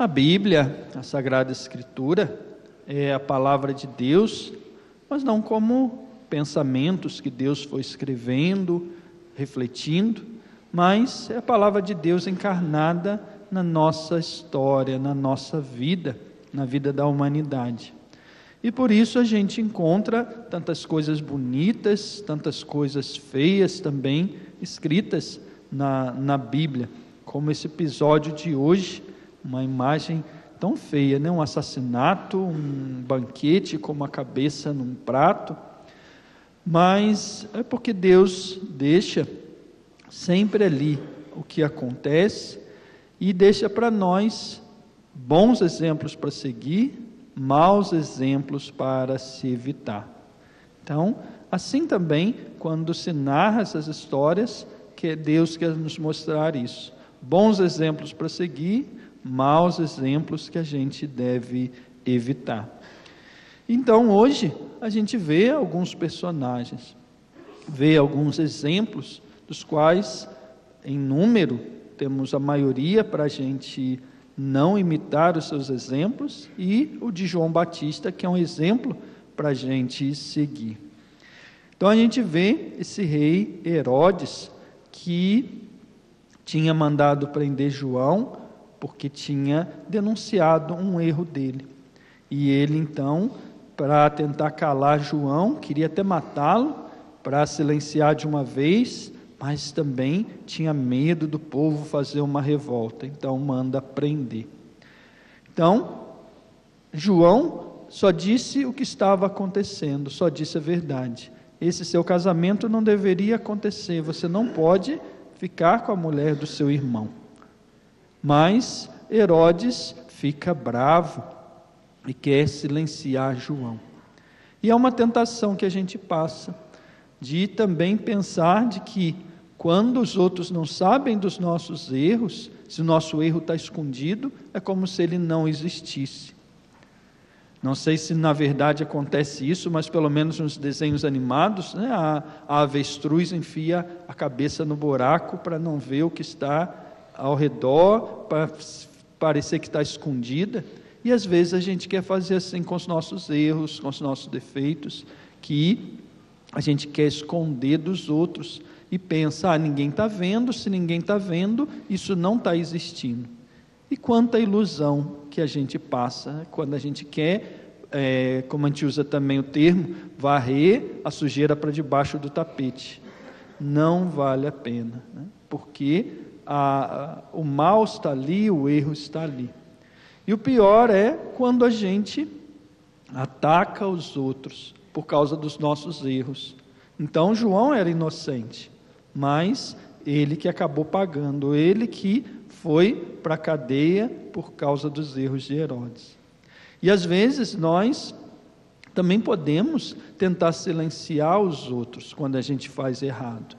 A Bíblia, a Sagrada Escritura, é a palavra de Deus, mas não como pensamentos que Deus foi escrevendo, refletindo, mas é a palavra de Deus encarnada na nossa história, na nossa vida, na vida da humanidade. E por isso a gente encontra tantas coisas bonitas, tantas coisas feias também escritas na Bíblia, como esse episódio de hoje, uma imagem tão feia, né? Um assassinato, um banquete com uma cabeça num prato, mas é porque Deus deixa sempre ali o que acontece e deixa para nós bons exemplos para seguir, maus exemplos para se evitar. Então, assim também, quando se narra essas histórias, que Deus quer nos mostrar isso. Bons exemplos para seguir, maus exemplos que a gente deve evitar. Então, hoje, a gente vê alguns personagens, vê alguns exemplos, dos quais, em número, temos a maioria para a gente não imitar os seus exemplos, e o de João Batista, que é um exemplo para a gente seguir. Então a gente vê esse rei Herodes, que tinha mandado prender João, porque tinha denunciado um erro dele. E ele então, para tentar calar João, queria até matá-lo, para silenciar de uma vez, mas também tinha medo do povo fazer uma revolta, então manda prender. Então, João só disse o que estava acontecendo, só disse a verdade. Esse seu casamento não deveria acontecer, você não pode ficar com a mulher do seu irmão. Mas Herodes fica bravo e quer silenciar João. E é uma tentação que a gente passa, de também pensar de que quando os outros não sabem dos nossos erros, se o nosso erro está escondido, é como se ele não existisse. Não sei se na verdade acontece isso, mas pelo menos nos desenhos animados, né, a avestruz enfia a cabeça no buraco para não ver o que está ao redor, para parecer que está escondida. E às vezes a gente quer fazer assim com os nossos erros, com os nossos defeitos, que a gente quer esconder dos outros e pensa, ninguém está vendo, se ninguém está vendo, isso não está existindo. E quanta ilusão que a gente passa, né? Quando a gente quer, como a gente usa também o termo, varrer a sujeira para debaixo do tapete. Não vale a pena, né? Porque o mal está ali, o erro está ali. E o pior é quando a gente ataca os outros por causa dos nossos erros. Então João era inocente, mas ele que acabou pagando, ele que foi para a cadeia por causa dos erros de Herodes. E às vezes nós também podemos tentar silenciar os outros quando a gente faz errado.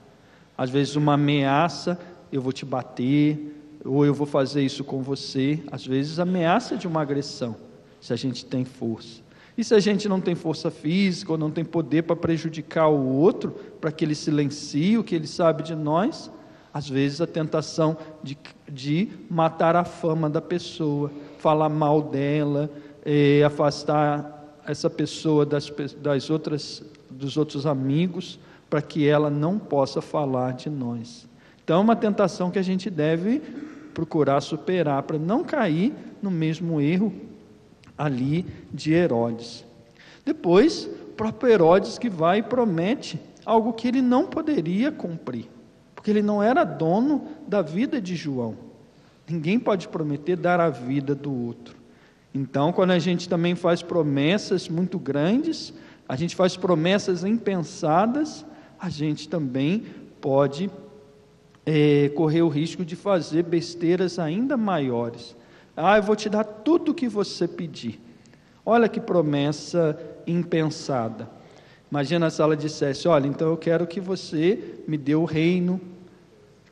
Às vezes uma ameaça, eu vou te bater, ou eu vou fazer isso com você. Às vezes ameaça de uma agressão, se a gente tem força. E se a gente não tem força física, ou não tem poder para prejudicar o outro, para que ele silencie o que ele sabe de nós, às vezes a tentação de matar a fama da pessoa, falar mal dela, afastar essa pessoa dos outros amigos, para que ela não possa falar de nós. Então é uma tentação que a gente deve procurar superar, para não cair no mesmo erro ali de Herodes. Depois, o próprio Herodes que vai e promete algo que ele não poderia cumprir, porque ele não era dono da vida de João. Ninguém pode prometer dar a vida do outro. Então, quando a gente também faz promessas muito grandes, a gente faz promessas impensadas, a gente também pode correr o risco de fazer besteiras ainda maiores. Eu vou te dar tudo o que você pedir. Olha que promessa impensada. Imagina se ela dissesse, olha, então eu quero que você me dê o reino,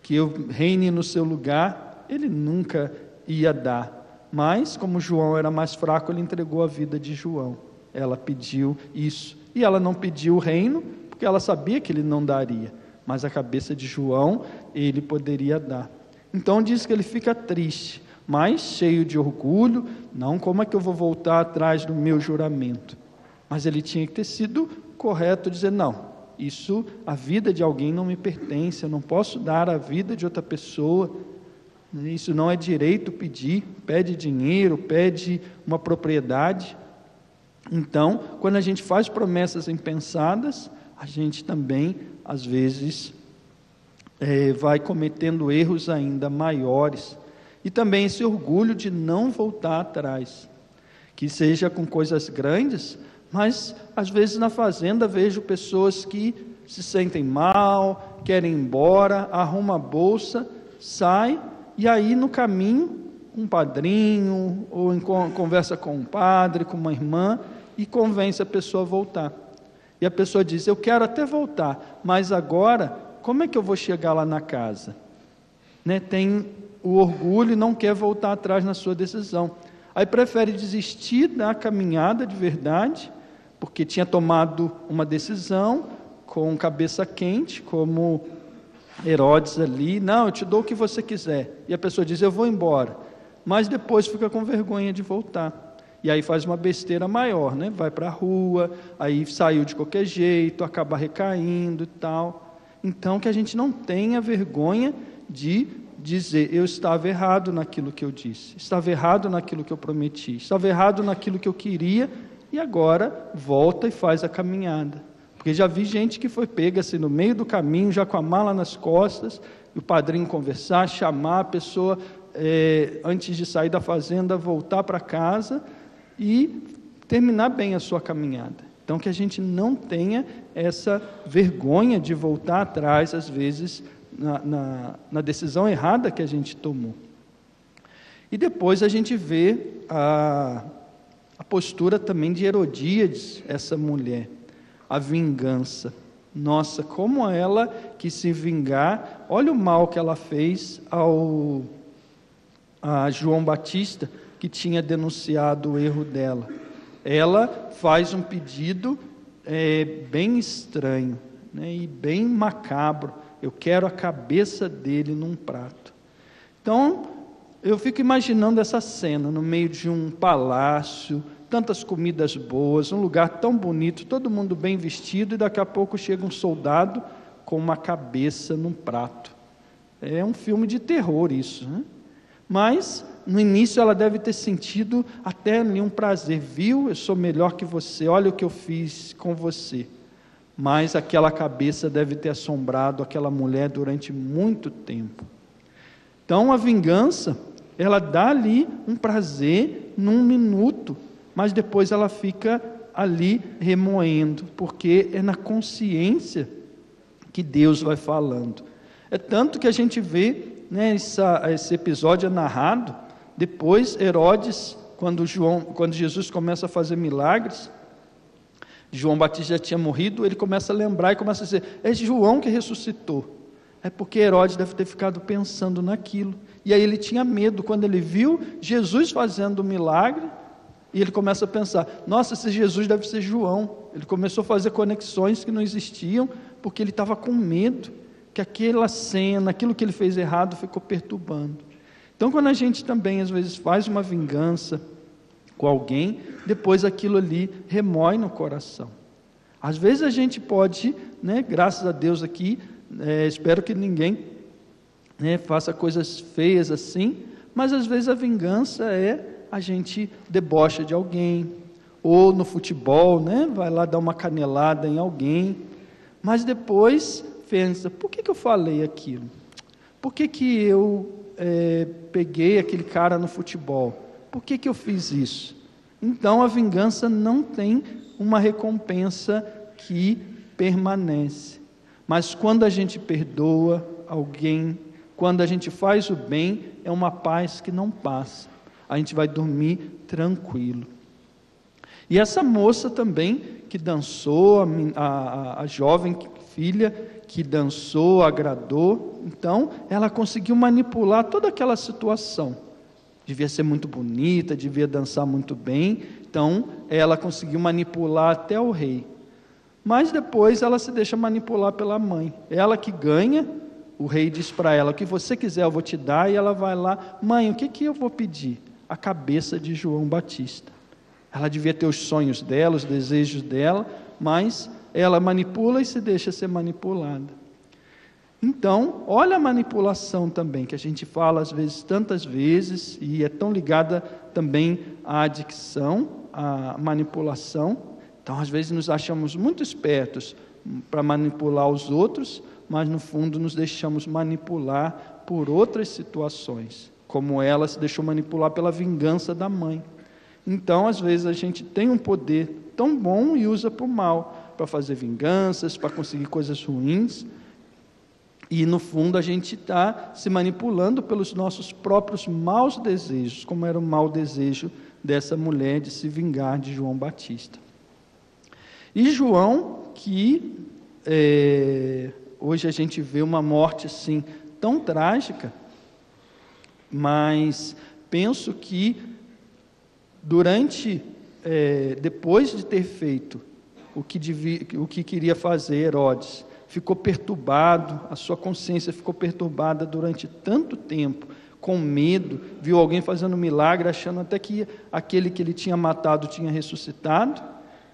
que eu reine no seu lugar. Ele nunca ia dar. Mas, como João era mais fraco, ele entregou a vida de João. Ela pediu isso. E ela não pediu o reino, porque ela sabia que ele não daria. Mas a cabeça de João, ele poderia dar. Então diz que ele fica triste, mas cheio de orgulho. Não, como é que eu vou voltar atrás do meu juramento? Mas ele tinha que ter sido correto, dizer, não, isso, a vida de alguém não me pertence, eu não posso dar a vida de outra pessoa, isso não é direito pedir, pede dinheiro, pede uma propriedade. Então, quando a gente faz promessas impensadas, a gente também, às vezes, vai cometendo erros ainda maiores. E também esse orgulho de não voltar atrás, que seja com coisas grandes, mas às vezes na fazenda vejo pessoas que se sentem mal, querem ir embora, arruma a bolsa, sai, e aí no caminho, um padrinho, ou conversa com um padre, com uma irmã, e convence a pessoa a voltar. E a pessoa diz, eu quero até voltar, mas agora, como é que eu vou chegar lá na casa? Tem o orgulho e não quer voltar atrás na sua decisão. Aí prefere desistir da caminhada de verdade, porque tinha tomado uma decisão com cabeça quente, como Herodes ali, não, eu te dou o que você quiser. E a pessoa diz, eu vou embora. Mas depois fica com vergonha de voltar. E aí faz uma besteira maior, vai para a rua, aí saiu de qualquer jeito, acaba recaindo e tal. Então que a gente não tenha vergonha de dizer, eu estava errado naquilo que eu disse, estava errado naquilo que eu prometi, estava errado naquilo que eu queria, e agora volta e faz a caminhada. Porque já vi gente que foi pega assim no meio do caminho, já com a mala nas costas, e o padrinho conversar, chamar a pessoa, antes de sair da fazenda, voltar para casa e terminar bem a sua caminhada. Então que a gente não tenha essa vergonha de voltar atrás, às vezes, na decisão errada que a gente tomou. E depois a gente vê a postura também de Herodíades, essa mulher, a vingança. Nossa, como ela quis se vingar, olha o mal que ela fez a João Batista, que tinha denunciado o erro dela. Ela faz um pedido bem estranho, e bem macabro, eu quero a cabeça dele num prato. Então, eu fico imaginando essa cena, no meio de um palácio, tantas comidas boas, um lugar tão bonito, todo mundo bem vestido, e daqui a pouco chega um soldado com uma cabeça num prato. É um filme de terror isso, Mas, no início ela deve ter sentido até ali um prazer, viu? Eu sou melhor que você, olha o que eu fiz com você. Mas aquela cabeça deve ter assombrado aquela mulher durante muito tempo. Então a vingança, ela dá ali um prazer num minuto, mas depois ela fica ali remoendo, porque é na consciência que Deus vai falando. É tanto que a gente vê, esse episódio é narrado, depois Herodes, quando Jesus começa a fazer milagres, João Batista já tinha morrido, ele começa a lembrar e começa a dizer, é João que ressuscitou. É porque Herodes deve ter ficado pensando naquilo. E aí ele tinha medo, quando ele viu Jesus fazendo o milagre, e ele começa a pensar, nossa, esse Jesus deve ser João. Ele começou a fazer conexões que não existiam, porque ele estava com medo, que aquela cena, aquilo que ele fez errado, ficou perturbando. Então quando a gente também, às vezes, faz uma vingança com alguém, depois aquilo ali remói no coração. Às vezes a gente pode, graças a Deus aqui, espero que ninguém faça coisas feias assim, mas às vezes a vingança a gente debocha de alguém, ou no futebol, vai lá dar uma canelada em alguém, mas depois pensa, por que eu falei aquilo? Por que eu peguei aquele cara no futebol? Por que eu fiz isso? Então a vingança não tem uma recompensa que permanece. Mas quando a gente perdoa alguém, quando a gente faz o bem, é uma paz que não passa. A gente vai dormir tranquilo. E essa moça também, que dançou, a jovem filha, que dançou, agradou, então ela conseguiu manipular toda aquela situação. Devia ser muito bonita, devia dançar muito bem, então ela conseguiu manipular até o rei. Mas depois ela se deixa manipular pela mãe. Ela que ganha o rei diz para ela: o que você quiser eu vou te dar. E ela vai lá: mãe, o que eu vou pedir? A cabeça de João Batista. Ela devia ter os sonhos dela, os desejos dela, mas ela manipula e se deixa ser manipulada. Então, olha a manipulação também, que a gente fala às vezes, tantas vezes, e é tão ligada também à adicção, à manipulação. Então, às vezes nos achamos muito espertos para manipular os outros, mas no fundo nos deixamos manipular por outras situações, como ela se deixou manipular pela vingança da mãe. Então, às vezes a gente tem um poder tão bom e usa para o mal, para fazer vinganças, para conseguir coisas ruins, e no fundo a gente está se manipulando pelos nossos próprios maus desejos, como era o mau desejo dessa mulher de se vingar de João Batista. E João, que hoje a gente vê uma morte assim tão trágica, mas penso que depois de ter feito o que queria fazer Herodes, ficou perturbado, a sua consciência ficou perturbada durante tanto tempo, com medo, viu alguém fazendo milagre, achando até que aquele que ele tinha matado tinha ressuscitado,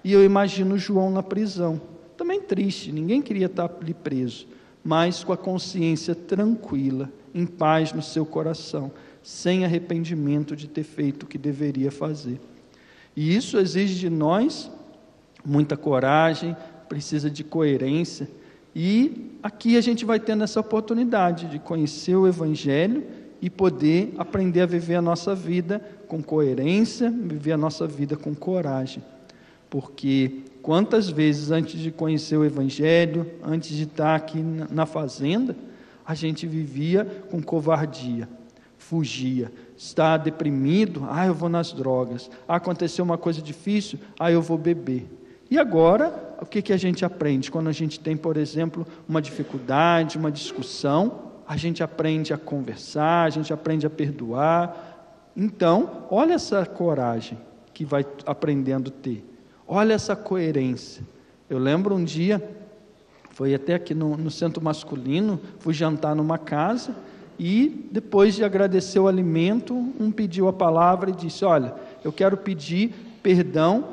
e eu imagino João na prisão, também triste, ninguém queria estar ali preso, mas com a consciência tranquila, em paz no seu coração, sem arrependimento de ter feito o que deveria fazer. E isso exige de nós muita coragem, precisa de coerência, e aqui a gente vai tendo essa oportunidade de conhecer o Evangelho e poder aprender a viver a nossa vida com coerência, viver a nossa vida com coragem. Porque quantas vezes antes de conhecer o Evangelho, antes de estar aqui na fazenda, a gente vivia com covardia, fugia, está deprimido, eu vou nas drogas, aconteceu uma coisa difícil, eu vou beber. E agora, o que a gente aprende? Quando a gente tem, por exemplo, uma dificuldade, uma discussão, a gente aprende a conversar, a gente aprende a perdoar. Então, olha essa coragem que vai aprendendo a ter. Olha essa coerência. Eu lembro um dia, foi até aqui no centro masculino, fui jantar numa casa, e depois de agradecer o alimento, um pediu a palavra e disse: olha, eu quero pedir perdão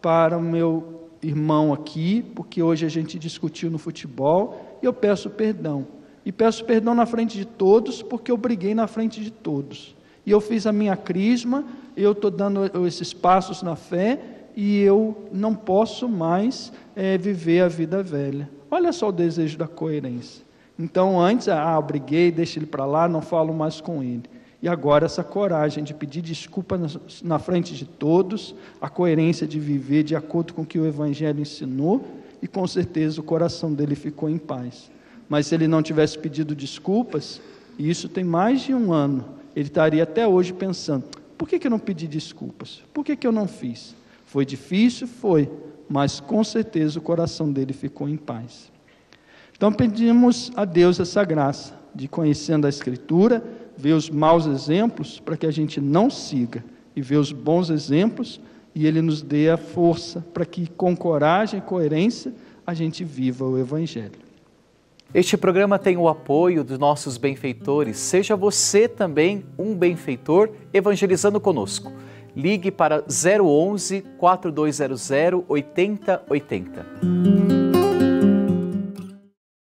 para o meu irmão aqui, porque hoje a gente discutiu no futebol, e eu peço perdão. E peço perdão na frente de todos, porque eu briguei na frente de todos. E eu fiz a minha crisma, eu estou dando esses passos na fé, e eu não posso mais viver a vida velha. Olha só o desejo da coerência. Então antes, eu briguei, deixo ele para lá, não falo mais com ele. E agora essa coragem de pedir desculpa na frente de todos, a coerência de viver de acordo com o que o Evangelho ensinou, e com certeza o coração dele ficou em paz. Mas se ele não tivesse pedido desculpas, e isso tem mais de 1 ano, ele estaria até hoje pensando: por que eu não pedi desculpas? Por que eu não fiz? Foi difícil? Foi, mas com certeza o coração dele ficou em paz. Então pedimos a Deus essa graça de, conhecendo a Escritura, ver os maus exemplos para que a gente não siga, e ver os bons exemplos, e Ele nos dê a força para que com coragem e coerência a gente viva o Evangelho. Este programa tem o apoio dos nossos benfeitores. Seja você também um benfeitor evangelizando conosco. Ligue para 011 4200 8080.